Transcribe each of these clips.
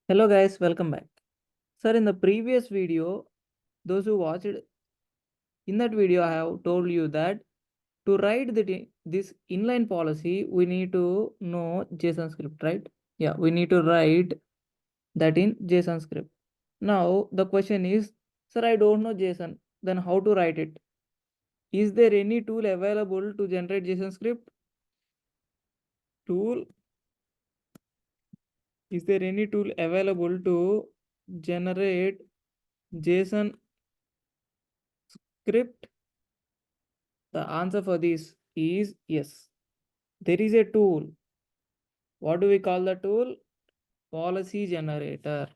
Hello guys, welcome back. Sir, in the previous video, those who watched, in that video I have told you that to write this inline policy, we need to know JSON script, right? Yeah, we need to write that in JSON script. Now, the question is, sir, I don't know JSON, then how to write it? Is there any tool available to generate JSON script? Tool, is there any tool available to generate JSON script? The answer for this is yes. There is a tool. What do we call the tool? Policy generator.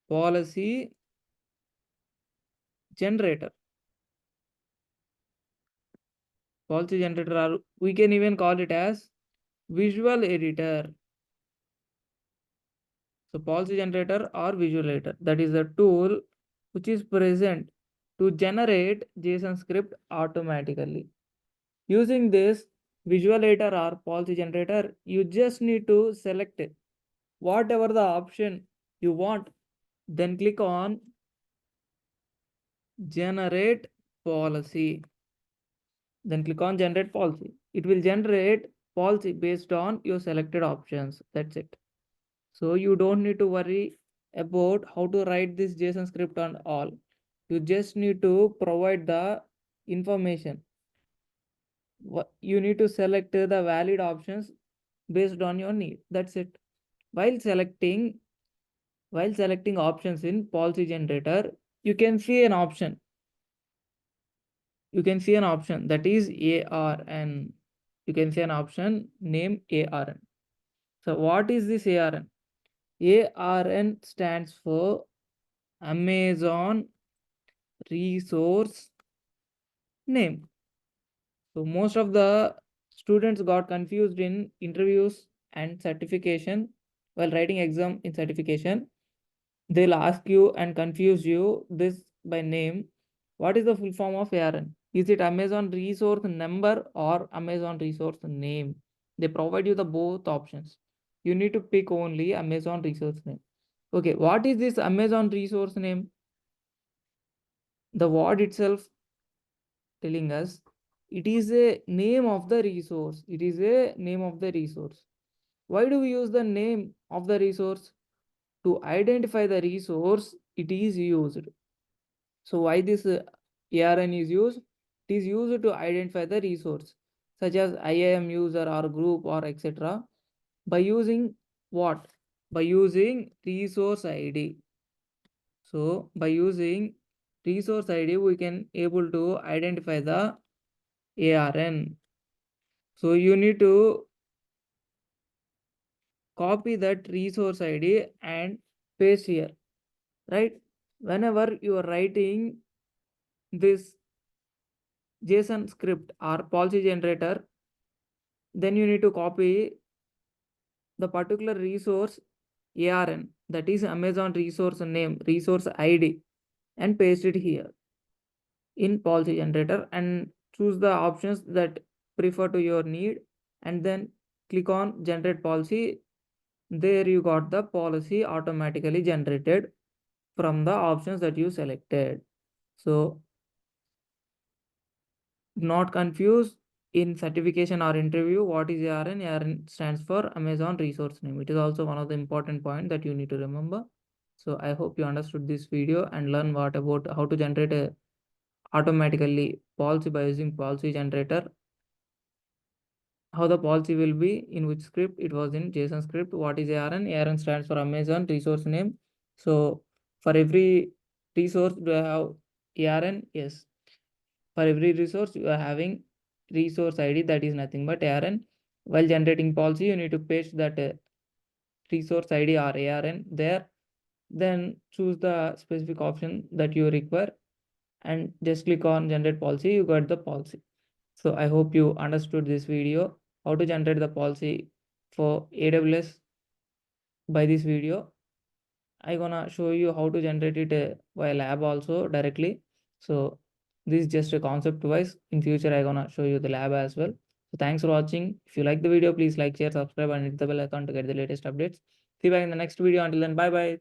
Policy generator. Policy generator, or we can even call it as visual editor. So policy generator or visual editor, that is the tool which is present to generate JSON script automatically. Using this visual editor or policy generator, you just need to select whatever the option you want, then click on generate policy. Then click on generate policy. It will generate policy based on your selected options. That's it. So you don't need to worry about how to write this JSON script and all. You just need to provide the information. You need to select the valid options based on your need. That's it. While selecting options in policy generator, you can see an option that is ARN. You can see an option name ARN. So what is this ARN? ARN stands for Amazon Resource Name. So most of the students got confused in interviews and certification while writing exam in certification. They'll ask you and confuse you this by name. What is the full form of ARN? Is it Amazon resource number or Amazon resource name? They provide you the both options. You need to pick only Amazon resource name. Okay, what is this Amazon resource name? The word itself telling us it is a name of the resource. It is a name of the resource. Why do we use the name of the resource? To identify the resource it is used. So why this ARN is used? It is used to identify the resource such as IAM user or group or etc. By using what? By using resource ID. So by using resource ID, we can able to identify the ARN. So you need to copy that resource ID and paste here, right? Whenever you are writing this JSON script or policy generator, then you need to copy the particular resource ARN, that is Amazon resource name, resource ID, and paste it here in policy generator and choose the options that prefer to your need and then click on generate policy. There you got the policy automatically generated from the options that you selected. So not confused in certification or interview what is ARN. ARN stands for Amazon resource name. It is also one of the important point that you need to remember. So I hope you understood this video and learn what about how to generate a automatically policy by using policy generator, how the policy will be, in which script it was, in JSON script. What is ARN? ARN stands for Amazon resource name. So for every resource do I have ARN? Yes. For every resource you are having resource ID, that is nothing but ARN. While generating policy, you need to paste that resource ID or ARN there. Then choose the specific option that you require and just click on generate policy. You got the policy. So I hope you understood this video, how to generate the policy for AWS. By this video, I gonna show you how to generate it via lab also directly. So this is just a concept wise. In future, I gonna show you the lab as well. So thanks for watching. If you like the video, please like, share, subscribe, and hit the bell icon to get the latest updates. See you back in the next video. Until then, bye bye.